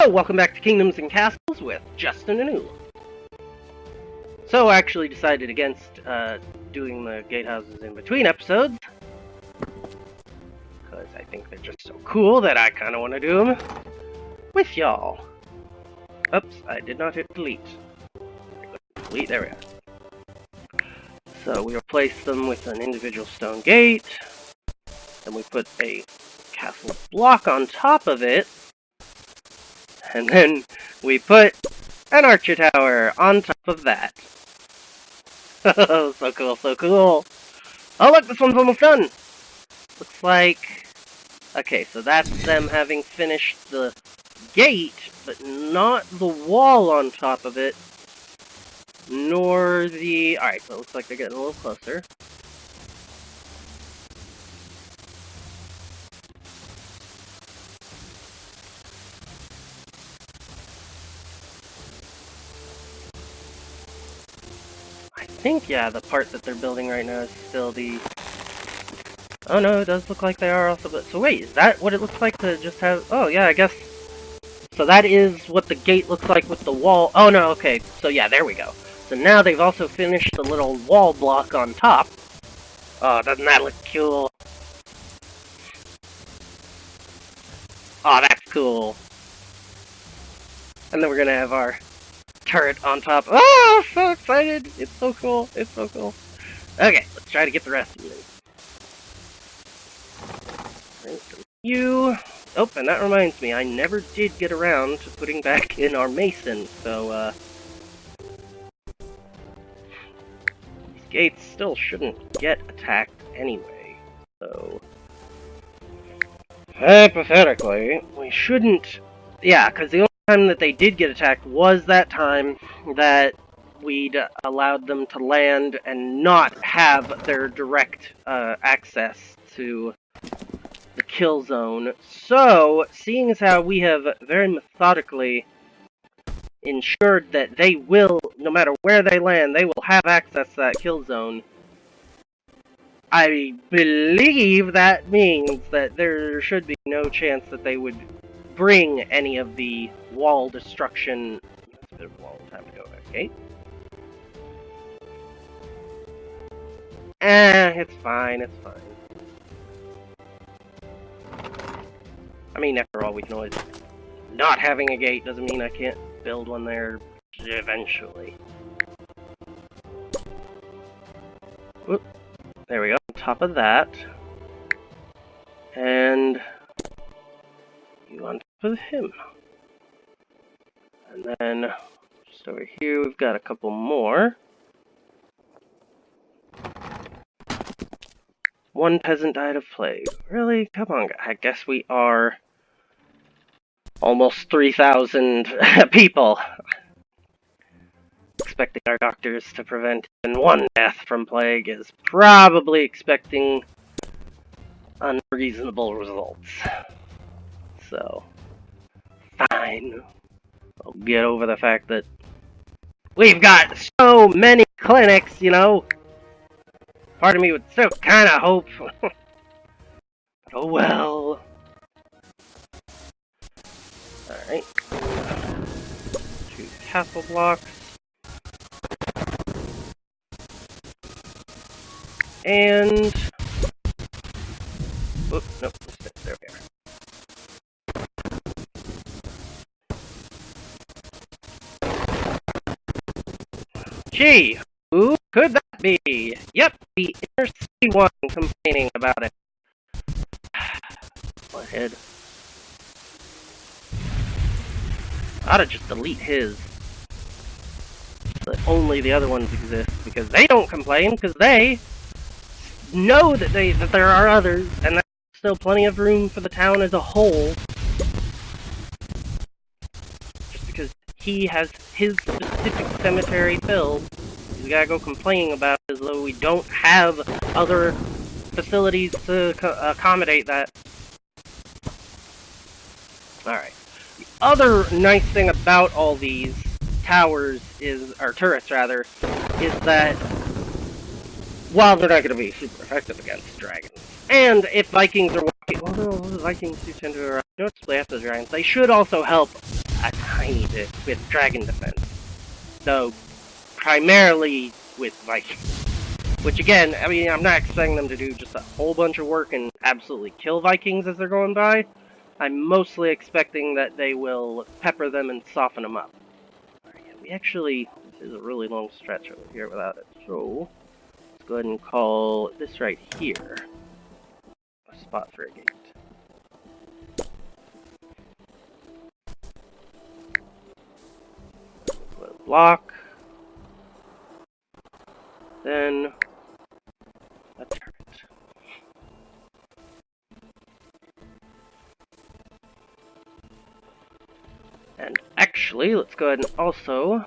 Oh, welcome back to Kingdoms and Castles with Justin and Ulu. So I actually decided against doing the Gatehouses in between episodes, because I think they're just so cool that I kind of want to do them with y'all. Oops, I did not hit delete. Delete, there we are. So we replaced them with an individual stone gate, then we put a castle block on top of it, and then we put an archer tower on top of that. Oh, so cool, so cool. Oh look, this one's almost done! Looks like... Okay, so that's them having finished the gate, but not the wall on top of it, nor the... Alright, so it looks like they're getting a little closer. I think, yeah, the part that they're building right now is still the... Oh no, it does look like they are also... But... So wait, is that what it looks like to just have... Oh yeah, I guess... So that is what the gate looks like with the wall... Oh no, okay, so yeah, there we go. So now they've also finished the little wall block on top. Oh, doesn't that look cool? Oh, that's cool. And then we're gonna have our turret on top. Oh, so excited! It's so cool, it's so cool. Okay, let's try to get the rest of them. You... Oh, and that reminds me, I never did get around to putting back in our mason, so, these gates still shouldn't get attacked anyway, so... Hypothetically, we shouldn't... Yeah, because the only time that they did get attacked was that time that we'd allowed them to land and not have their direct, access to the kill zone. So, seeing as how we have very methodically ensured that they will, no matter where they land, they will have access to that kill zone, I believe that means that there should be no chance that they would bring any of the wall destruction. That's a bit of wall, time to go back. Okay. It's fine, it's fine. I mean, after all, we can always... Not having a gate doesn't mean I can't build one there eventually. Whoop. There we go, on top of that. And... you on top of him. And then, just over here, we've got a couple more. One peasant died of plague. Really? Come on, I guess we are... almost 3,000 people. Expecting our doctors to prevent even one death from plague is probably expecting unreasonable results. So, fine. I'll get over the fact that we've got so many clinics, you know. Part of me would still kind of hope. But oh well. Alright. 2 castle blocks. And... Oop, nope, there we are. Gee, who could that be? Yep, the inner city one complaining about it. Go ahead. I ought to just delete his. So that only the other ones exist, because they don't complain, because they know that there are others, and there's still plenty of room for the town as a whole. Just because he has his specific cemetery filled, he's gotta go complaining about it as though we don't have other facilities to accommodate that. Alright. The other nice thing about all these towers is, or turrets rather, is that while they're not going to be super effective against dragons, and if Vikings are walking, although Vikings do tend to noticeably after the dragons, they should also help a tiny bit with dragon defense. Though, primarily with Vikings. Which again, I mean, I'm not expecting them to do just a whole bunch of work and absolutely kill Vikings as they're going by. I'm mostly expecting that they will pepper them and soften them up. Alright, yeah, we actually, this is a really long stretch over here without it. So, let's go ahead and call this right here a spot for a gate. Put a block. Then a turret. And actually, let's go ahead and also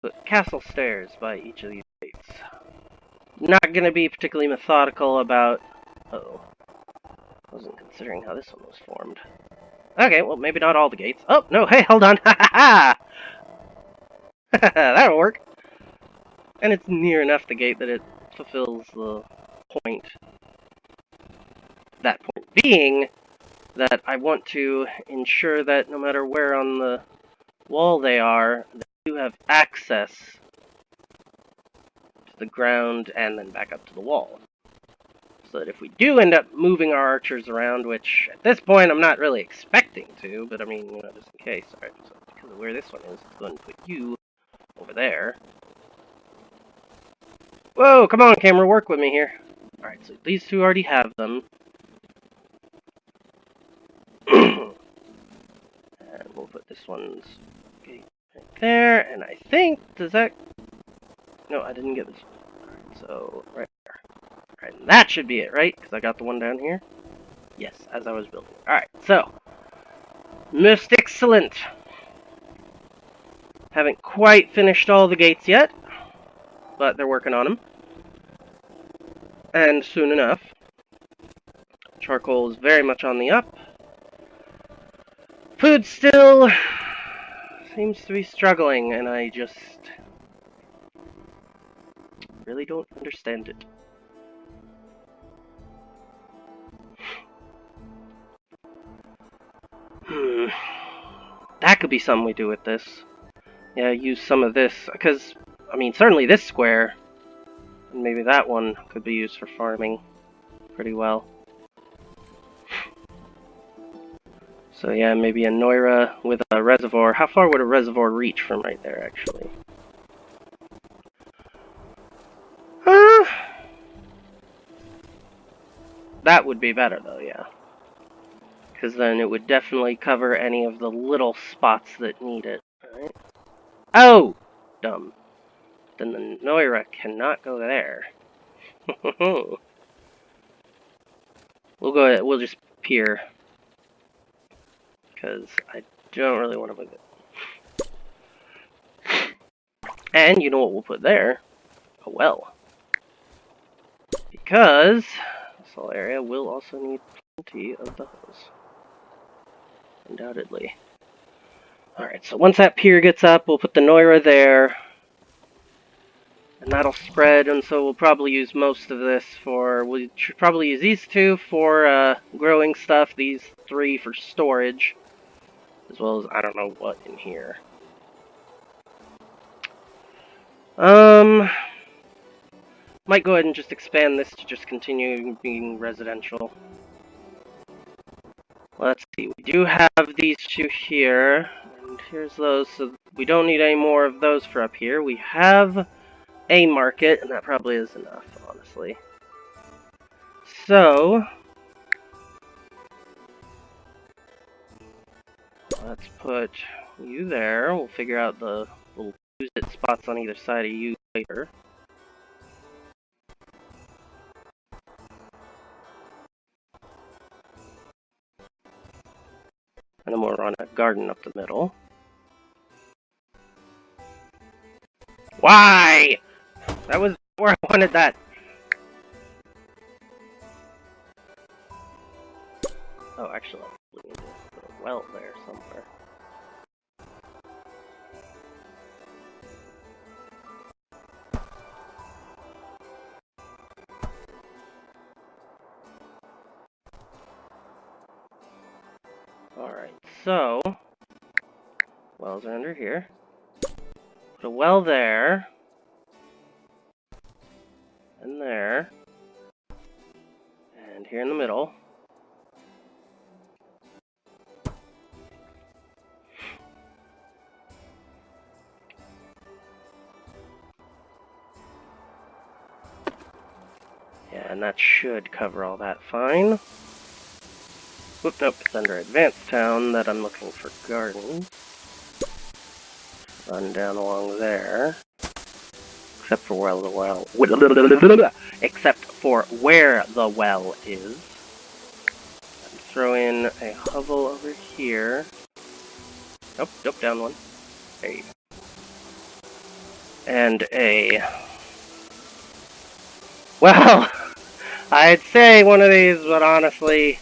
put castle stairs by each of these gates. Not gonna be particularly methodical about... Uh-oh. Wasn't considering how this one was formed. Okay, well, maybe not all the gates. Oh, no, hey, hold on! Ha ha ha! That'll work! And it's near enough the gate that it fulfills the point. That point being that I want to ensure that no matter where on the wall they are, they do have access to the ground and then back up to the wall. So that if we do end up moving our archers around, which at this point I'm not really expecting to, but I mean, you know, just in case. Alright, so because of where this one is, let's go ahead and put you over there. Whoa, come on, camera, work with me here. Alright, so these two already have them. And we'll put this one's gate right there, and I think, does that... No, I didn't get this one. Alright, so, right there. Alright, and that should be it, right? Because I got the one down here. Yes, as I was building. Alright, so. Most excellent. Haven't quite finished all the gates yet, but they're working on them. And soon enough. Charcoal is very much on the up. Food still seems to be struggling, and I just really don't understand it. That could be something we do with this. Yeah, use some of this, because, I mean, certainly this square, and maybe that one could be used for farming pretty well. So yeah, maybe a Noira with a reservoir. How far would a reservoir reach from right there, actually? That would be better, though, yeah. Because then it would definitely cover any of the little spots that need it. Right? Oh! Dumb. Then the Noira cannot go there. We'll just pier. Because I don't really want to move it. And you know what we'll put there? A well. Because this whole area will also need plenty of those. Undoubtedly. Alright, so once that pier gets up, we'll put the Noira there. And that'll spread, and so we'll probably use most of this for... We should probably use these two for growing stuff, these three for storage. As well as, I don't know what in here. Might go ahead and just expand this to just continue being residential. Let's see, we do have these two here, and here's those, so we don't need any more of those for up here. We have a market, and that probably is enough, honestly. So, let's put you there. We'll figure out the little use-it spots on either side of you later. And then we'll run a garden up the middle. Why? That was where I wanted that. Oh, actually, I need to put a well there somewhere. Alright, So, wells are under here. Put a well there. And there. And here in the middle. Yeah, and that should cover all that fine. Whoop, nope, it's under Advanced Town that I'm looking for gardens. Run down along there. Except for where the well... Except for where the well is. And throw in a hovel over here. Nope, nope, down one. There you go. And a... Well, I'd say one of these, but honestly...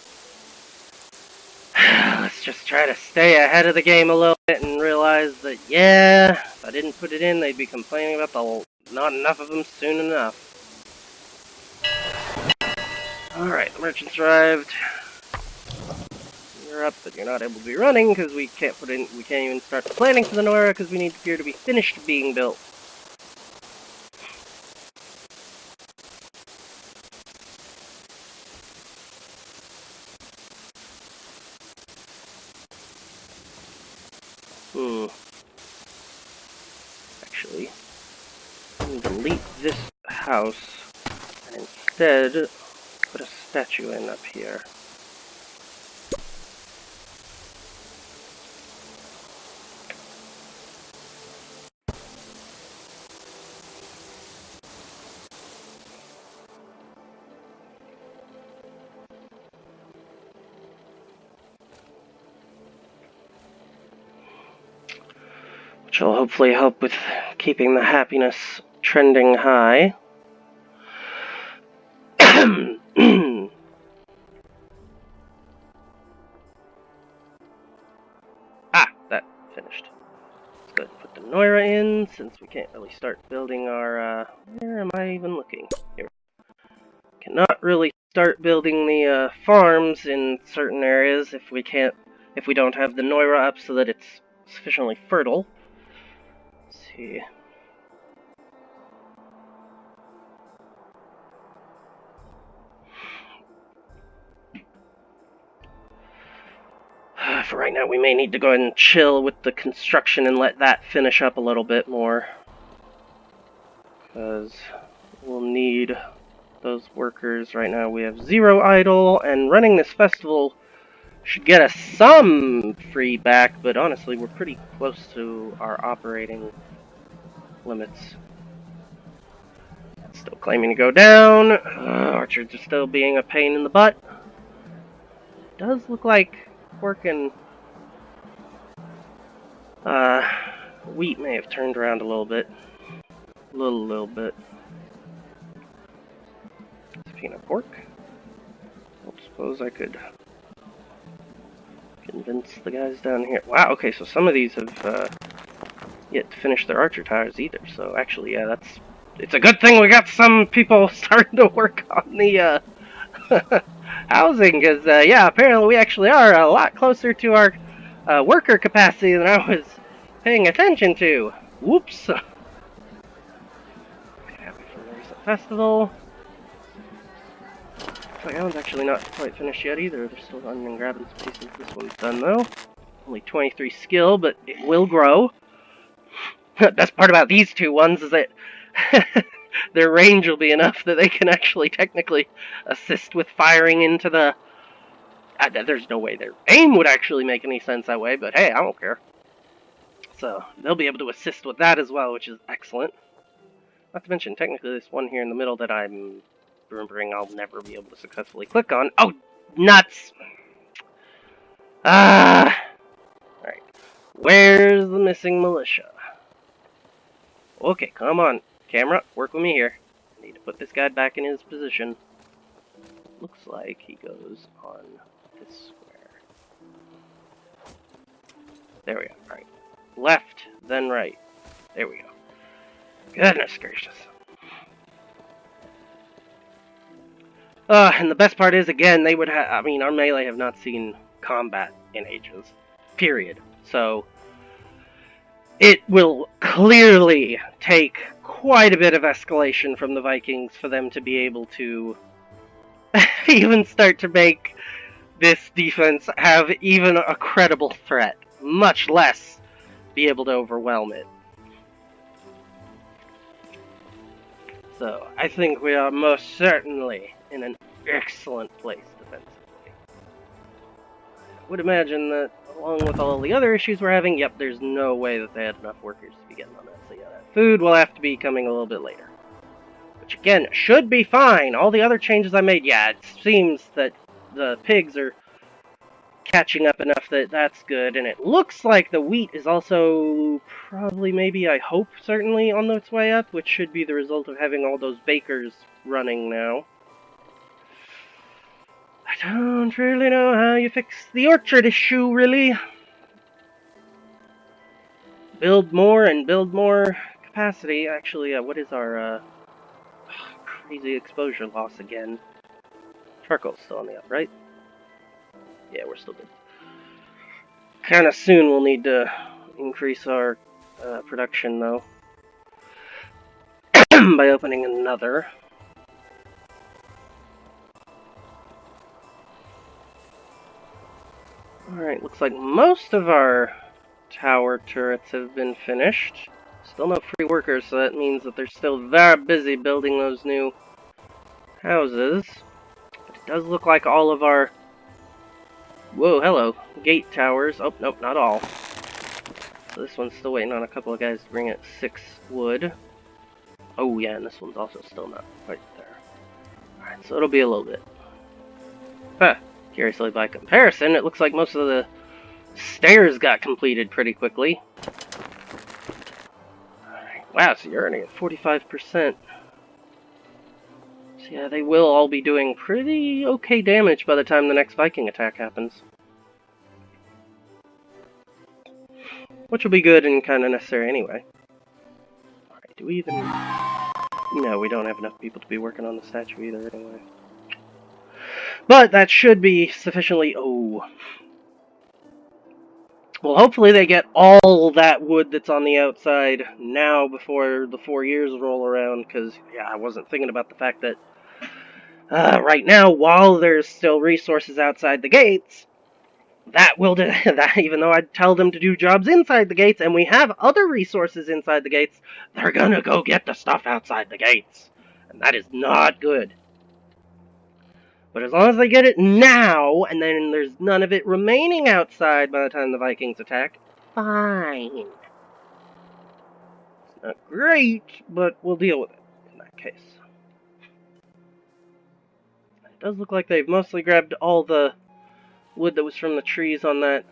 Let's just try to stay ahead of the game a little bit and realize that, yeah, if I didn't put it in, they'd be complaining about the not enough of them soon enough. Alright, the merchant's arrived. You're up, but you're not able to be running because we can't even start the planning for the Noira because we need the pier to be finished being built. Actually, I'm going to delete this house and instead put a statue in up here. Which will hopefully help with keeping the happiness trending high. That finished. Let's go ahead and put the Noira in, since we can't really start building our, where am I even looking? Here. Cannot really start building the, farms in certain areas if we don't have the Noira up so that it's sufficiently fertile. Let's see. For right now, we may need to go ahead and chill with the construction and let that finish up a little bit more. Because we'll need those workers. Right now we have 0 idle, and running this festival should get us some free back, but honestly, we're pretty close to our operating limits. Still claiming to go down. Archers are still being a pain in the butt. It does look like working. Wheat may have turned around a little bit. Little bit. Peanut pork. I suppose I could convince the guys down here. Wow, okay, so some of these have yet to finish their archer tires either. So actually, yeah, it's a good thing we got some people starting to work on the housing, because yeah, apparently we actually are a lot closer to our worker capacity than I was paying attention to. Whoops. Okay, happy for the recent festival. Looks like that one's actually not quite finished yet either. They're still running and grabbing some pieces. This one's done though. Only 23 skill, but it will grow. Best part about these two ones is that their range will be enough that they can actually technically assist with firing into the... there's no way their aim would actually make any sense that way, but hey, I don't care. So, they'll be able to assist with that as well, which is excellent. Not to mention, technically, this one here in the middle that I'm remembering I'll never be able to successfully click on. Oh, nuts! Alright. Where's the missing militia? Okay, come on. Camera, work with me here. I need to put this guy back in his position. Looks like he goes on this square. There we go. Alright. Left, then right. There we go. Goodness gracious. And the best part is, again, they would have... I mean, our melee have not seen combat in ages. period. So it will clearly take quite a bit of escalation from the Vikings for them to be able to even start to make this defense have even a credible threat, much less be able to overwhelm it. So I think we are most certainly in an excellent place defensively. I would imagine that along with all the other issues we're having, yep, there's no way that they had enough workers to be getting on that. So yeah, that food will have to be coming a little bit later. Which again, should be fine. All the other changes I made, yeah, it seems that the pigs are catching up enough that that's good. And it looks like the wheat is also probably, maybe, I hope, certainly on its way up, which should be the result of having all those bakers running now. I don't really know how you fix the orchard issue, really. Build more and build more capacity. Actually, what is our crazy exposure loss again? Charcoal's still on the up, right? Yeah, we're still good. Kinda soon we'll need to increase our production, though, by opening another. Alright, looks like most of our tower turrets have been finished. Still no free workers, so that means that they're still very busy building those new houses. But it does look like all of our... Whoa, hello. Gate towers. Oh, nope, not all. So this one's still waiting on a couple of guys to bring it 6 wood. Oh yeah, and this one's also still not quite there. Alright, so it'll be a little bit. Huh. Curiously, by comparison, it looks like most of the stairs got completed pretty quickly. Alright, wow, so you're earning at 45%. So yeah, they will all be doing pretty okay damage by the time the next Viking attack happens. Which will be good and kind of necessary anyway. Alright, do we even... No, we don't have enough people to be working on the statue either anyway. But that should be sufficiently... Oh. Well, hopefully they get all that wood that's on the outside now before the 4 years roll around, because, yeah, I wasn't thinking about the fact that right now, while there's still resources outside the gates, that will do that. Even though I'd tell them to do jobs inside the gates, and we have other resources inside the gates, they're gonna go get the stuff outside the gates, and that is not good. But as long as they get it now, and then there's none of it remaining outside by the time the Vikings attack, fine. It's not great, but we'll deal with it in that case. It does look like they've mostly grabbed all the wood that was from the trees on that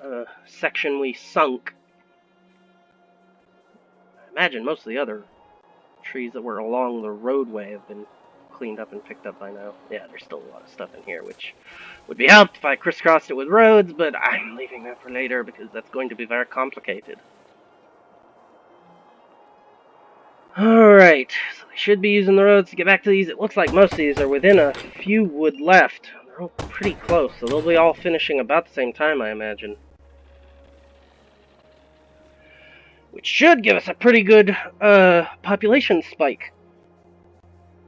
section we sunk. I imagine most of the other trees that were along the roadway have been cleaned up and picked up by now. Yeah, there's still a lot of stuff in here, which would be helped if I crisscrossed it with roads, but I'm leaving that for later because that's going to be very complicated. Alright, so they should be using the roads to get back to these. It looks like most of these are within a few wood left. They're all pretty close, so they'll be all finishing about the same time, I imagine. Which should give us a pretty good population spike.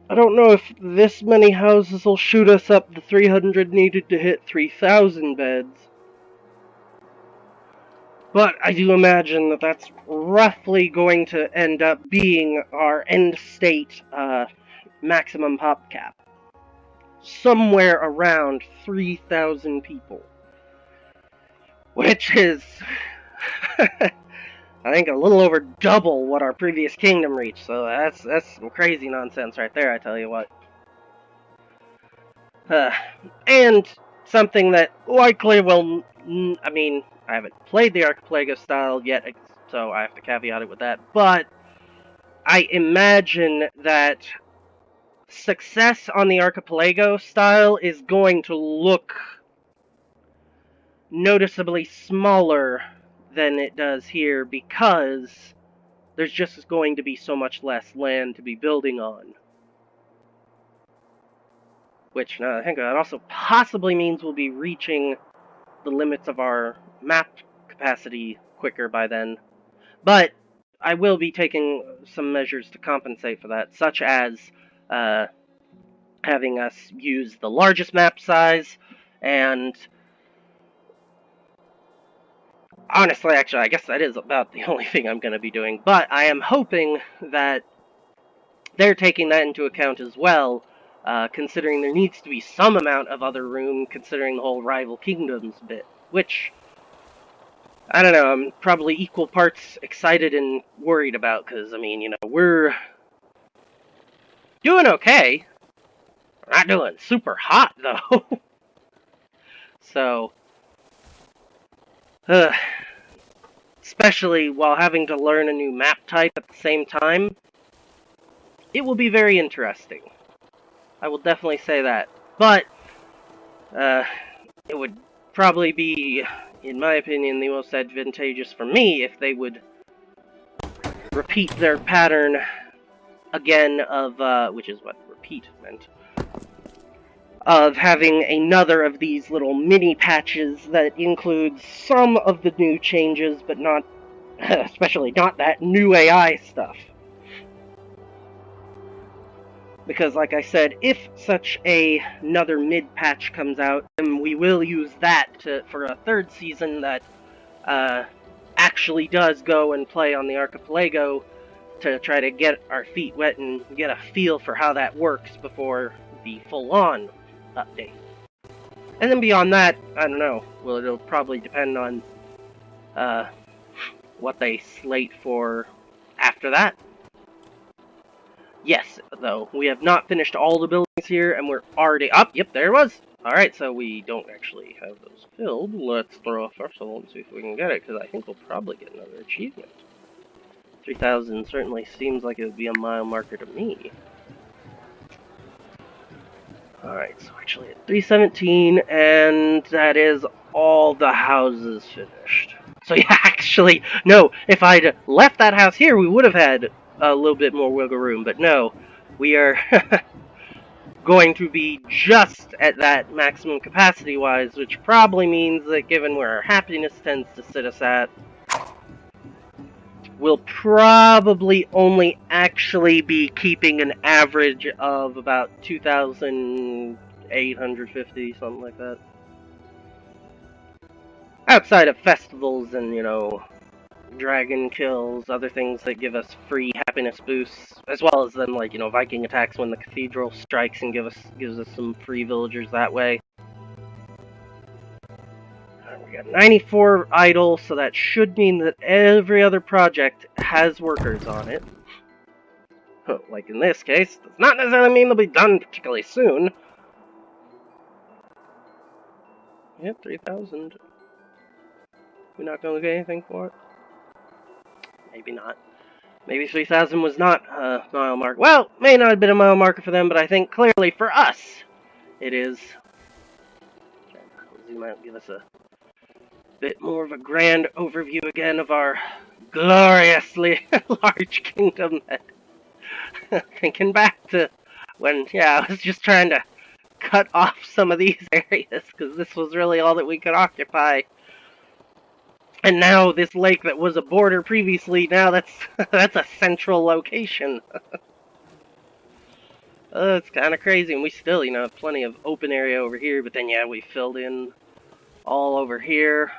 I don't know if this many houses will shoot us up the 300 needed to hit 3,000 beds. But I do imagine that that's roughly going to end up being our end state maximum pop cap. Somewhere around 3,000 people. Which is, I think, a little over double what our previous kingdom reached. So that's some crazy nonsense right there, I tell you what. And something that likely will, I mean, I haven't played the Archipelago style yet, so I have to caveat it with that, but I imagine that success on the Archipelago style is going to look noticeably smaller than it does here because there's just going to be so much less land to be building on. Which, now I think that also possibly means we'll be reaching the limits of our map capacity quicker by then. But I will be taking some measures to compensate for that, such as having us use the largest map size, and honestly, actually, I guess that is about the only thing I'm going to be doing, but I am hoping that they're taking that into account as well, considering there needs to be some amount of other room, considering the whole rival kingdoms bit, which, I don't know, I'm probably equal parts excited and worried about, because, I mean, we're doing okay. We're not doing super hot, though. So, especially while having to learn a new map type at the same time, it will be very interesting. I will definitely say that. But, it would probably be, in my opinion, the most advantageous for me if they would repeat their pattern again of, which is what repeat meant, of having another of these little mini patches that includes some of the new changes, but not, especially not that new AI stuff. Because, like I said, if such another mid-patch comes out, then we will use that for a third season that actually does go and play on the archipelago to try to get our feet wet and get a feel for how that works before the full-on update. And then beyond that, I don't know. Well, it'll probably depend on what they slate for after that. Yes, though, we have not finished all the buildings here, and we're already up. Yep, there it was. Alright, so we don't actually have those filled. Let's throw a festival and see if we can get it, because I think we'll probably get another achievement. 3,000 certainly seems like it would be a mile marker to me. Alright, so actually at 317, and that is all the houses finished. So yeah, actually, no, if I'd left that house here, we would have had a little bit more wiggle room, but no, we are going to be just at that maximum capacity-wise, which probably means that given where our happiness tends to sit us at, we'll probably only actually be keeping an average of about 2,850, something like that. Outside of festivals and, dragon kills, other things that give us free happiness boosts, as well as then, like, Viking attacks when the cathedral strikes and gives us some free villagers that way. We got 94 idle, so that should mean that every other project has workers on it. Like in this case, does not necessarily mean they'll be done particularly soon. Yep, 3,000. We're not going to get anything for it? Maybe not. Maybe 3,000 was not a mile marker. Well, may not have been a mile marker for them, but I think clearly for us, it is. Zoom out and give us a bit more of a grand overview again of our gloriously large kingdom. Thinking back to when, I was just trying to cut off some of these areas, because this was really all that we could occupy. And now this lake that was a border previously, now that's a central location. It's kind of crazy, and we still, have plenty of open area over here, but then, we filled in all over here.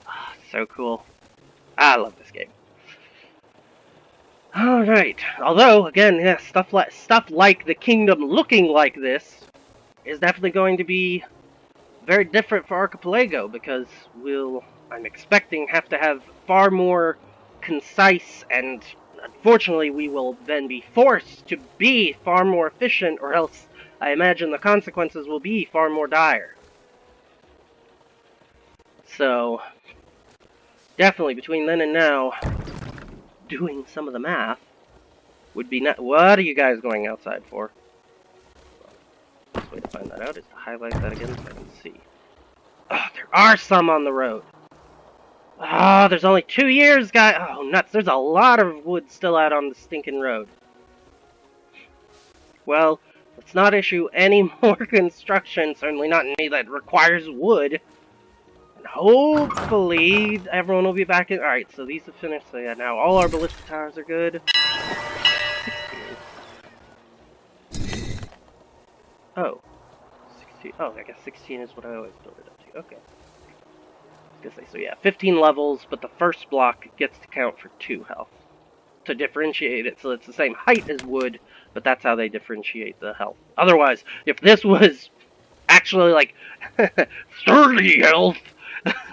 Oh, so cool. I love this game. Alright, although, again, stuff like the kingdom looking like this is definitely going to be very different for Archipelago, because I'm expecting, have to have far more concise, and unfortunately we will then be forced to be far more efficient, or else I imagine the consequences will be far more dire. So, definitely between then and now, doing some of the math would be not. What are you guys going outside for? The best way to find that out is to highlight that again so I can see. Oh, there are some on the road. Oh, there's only 2 years, guys. Oh, nuts. There's a lot of wood still out on the stinking road. Well, let's not issue any more construction, certainly not any that requires wood. hopefully everyone will be back in. Alright, so these have finished. So yeah, now all our ballista towers are good. 16. Oh. 16. Oh, I guess 16 is what I always build it up to. Okay. I was gonna say, so yeah, 15 levels, but the first block gets to count for 2 health. To differentiate it, so it's the same height as wood, but that's how they differentiate the health. Otherwise, if this was actually like 30 health,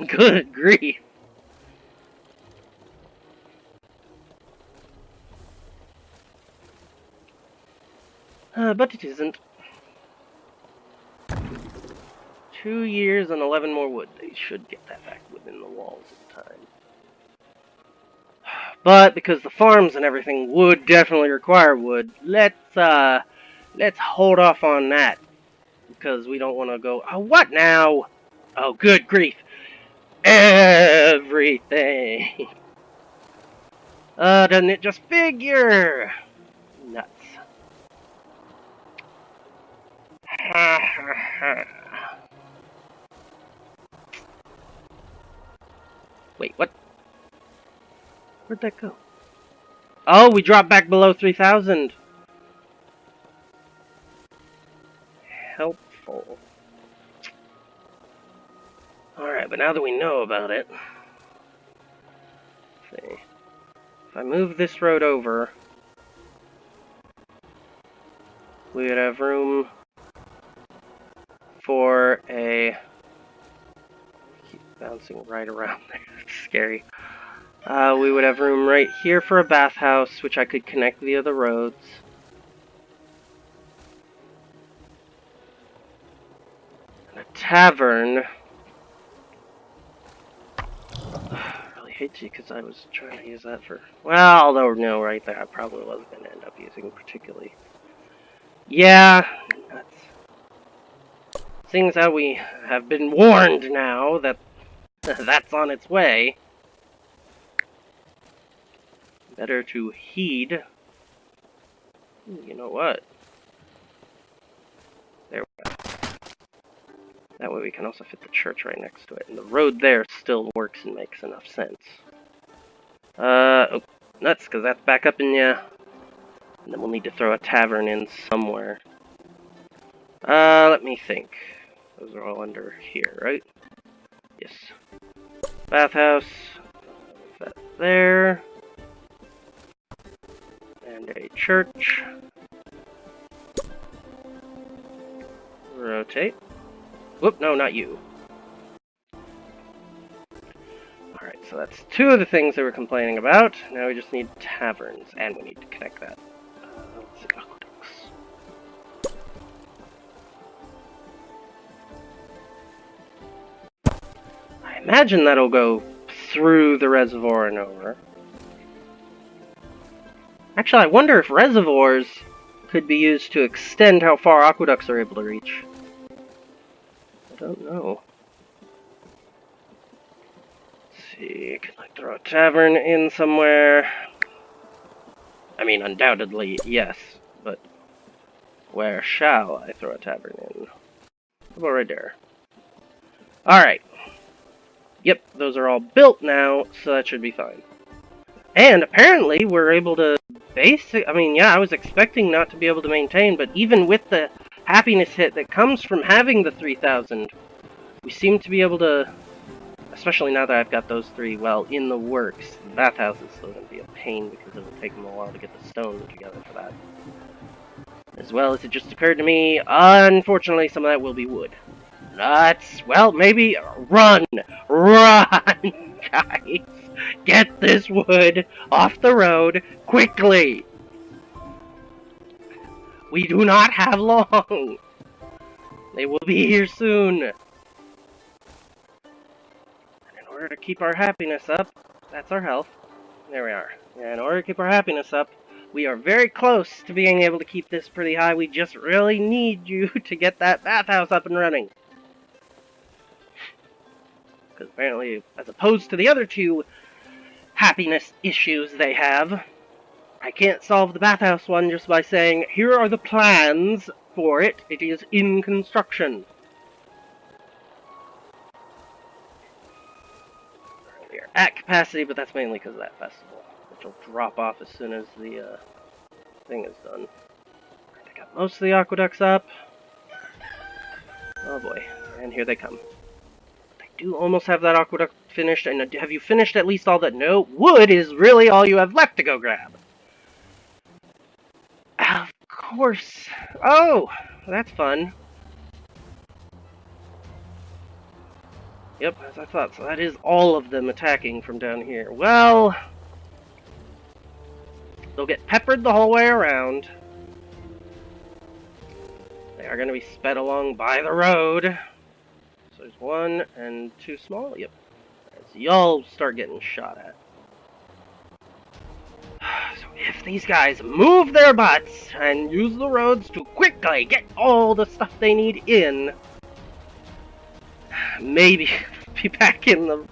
good grief. But it isn't. 2 years and 11 more wood. They should get that back within the walls in time. But because the farms and everything would definitely require wood, let's hold off on that. Because we don't want to go, oh, what now? Oh, good grief. Everything. Doesn't it just figure? Nuts. Wait, what? Where'd that go? Oh, we dropped back below 3,000. Helpful. Alright, but now that we know about it... Let's see. If I move this road over... we would have room... for a... keep bouncing right around there. It's scary. We would have room right here for a bathhouse, which I could connect via the roads. And a tavern. I really hate to, because I was trying to use that for... well, although no, right there, I probably wasn't going to end up using particularly. Yeah, that's... seeing as how we have been warned now that that's on its way. Better to heed. You know what? There we go. That way we can also fit the church right next to it. And the road there still works and makes enough sense. Oh, nuts, because that's back up in ya. And then we'll need to throw a tavern in somewhere. Let me think. Those are all under here, right? Yes. Bathhouse. That there. And a church. Rotate. Whoop, no, not you. Alright, so that's 2 of the things they were complaining about. Now we just need taverns, and we need to connect that. Let's see, aqueducts. I imagine that'll go through the reservoir and over. Actually, I wonder if reservoirs could be used to extend how far aqueducts are able to reach. I don't know. Let's see, can I throw a tavern in somewhere? I mean, undoubtedly, yes, but where shall I throw a tavern in? How about right there? Alright. Yep, those are all built now, so that should be fine. And apparently we're able to I mean, yeah, I was expecting not to be able to maintain, but even with the happiness hit that comes from having the 3,000, we seem to be able to, especially now that I've got those 3, well, in the works. The bathhouse is still going to be a pain because it'll take them a while to get the stone together for that. As well as it just occurred to me, unfortunately, some of that will be wood. Let's, well, maybe run, guys. Get this wood off the road quickly. We do not have long. They will be here soon. And in order to keep our happiness up, that's our health. There we are. And in order to keep our happiness up, we are very close to being able to keep this pretty high. We just really need you to get that bathhouse up and running. Because apparently, as opposed to the other 2 happiness issues they have, I can't solve the bathhouse one just by saying, here are the plans for it. It is in construction. We are at capacity, but that's mainly because of that festival, which will drop off as soon as the thing is done. I got most of the aqueducts up. Oh boy, and here they come. I do almost have that aqueduct finished, and have you finished at least all that? No, wood is really all you have left to go grab. Of course. Oh, that's fun. Yep, as I thought. So that is all of them attacking from down here. Well, they'll get peppered the whole way around. They are going to be sped along by the road. So there's one and two small. Yep. As y'all start getting shot at. So if these guys move their butts and use the roads to quickly get all the stuff they need in, maybe be back in the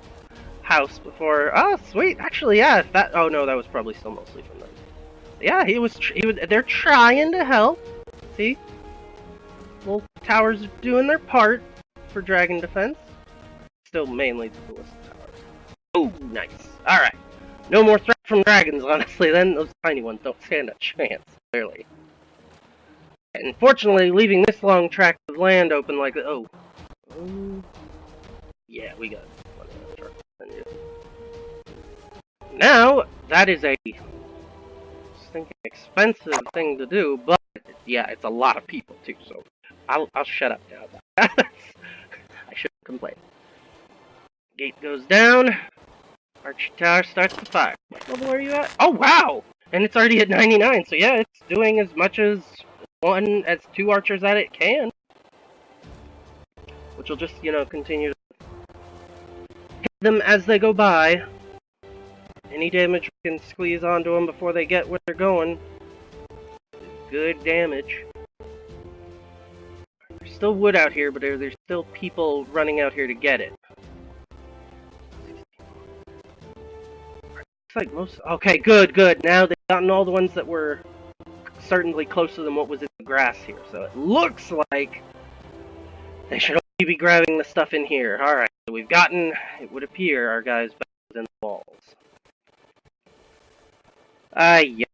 house before. Oh, sweet. Actually, yeah. That. Oh no, that was probably still mostly from them. Yeah, he was. They're trying to help. See, little towers are doing their part for dragon defense. Still mainly the ballista towers. Oh, nice. All right. No more threat from dragons, honestly. Then those tiny ones don't stand a chance. Clearly. And fortunately, leaving this long tract of land open like oh. Yeah, we got one. Now, that is a stinking expensive thing to do, but yeah, it's a lot of people too, so I'll shut up now. I shouldn't complain. Gate goes down. Arch tower starts to fire. What level are you at? Oh wow! And it's already at 99, so yeah, it's doing as much as two archers at it can. Which will just, continue to hit them as they go by. Any damage we can squeeze onto them before they get where they're going. Good damage. There's still wood out here, but there's still people running out here to get it. Looks like most... Okay, good. Now they've gotten all the ones that were certainly closer than what was in the grass here. So it looks like they should only be grabbing the stuff in here. Alright, so we've gotten, it would appear, our guys back within the walls. Ay.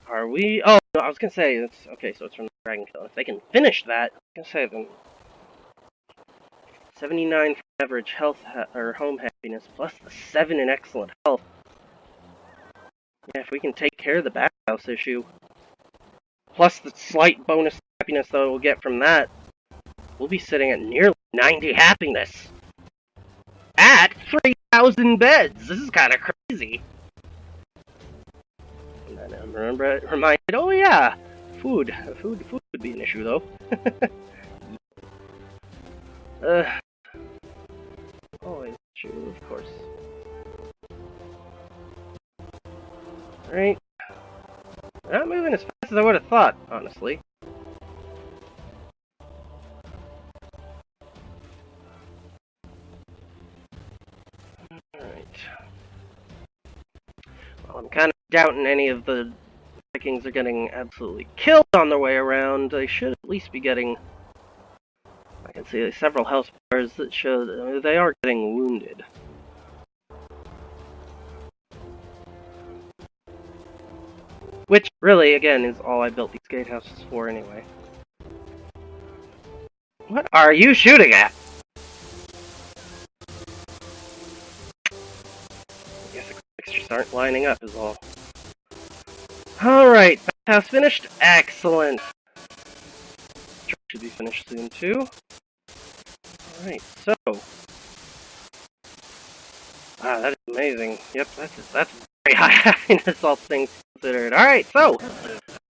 Are we... Oh, no, I was gonna say, it's... Okay, so it's from the Dragon Kill. If they can finish that, I was gonna say, then... 79 for average health, or home happiness, plus the 7 in excellent health. Yeah, if we can take care of the backhouse issue, plus the slight bonus happiness that we'll get from that, we'll be sitting at nearly 90 happiness. At 3,000 beds! This is kind of crazy. And then I'm reminded, oh yeah, food. Food would be an issue though. Always true, of course. Alright. Not moving as fast as I would have thought, honestly. Alright. Well, I'm kind of doubting any of the Vikings are getting absolutely killed on their way around. They should at least be getting... I can see several health bars that show they are getting wounded. Which, really, again, is all I built these gatehouses for anyway. What are you shooting at? I guess the fixtures aren't lining up is all. Alright, bathhouse finished? Excellent! Should be finished soon too. Alright, so... Wow, that is amazing. Yep, that's very high happiness, all things considered. Alright, so...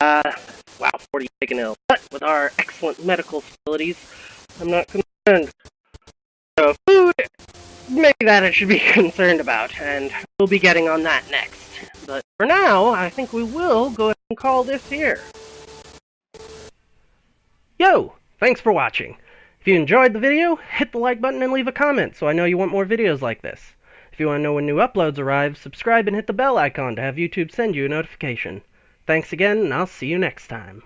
wow, 40 taken ill. But with our excellent medical facilities, I'm not concerned. So, food, maybe that I should be concerned about, and we'll be getting on that next. But for now, I think we will go ahead and call this here. Yo! Thanks for watching. If you enjoyed the video, hit the like button and leave a comment so I know you want more videos like this. If you want to know when new uploads arrive, subscribe and hit the bell icon to have YouTube send you a notification. Thanks again, and I'll see you next time.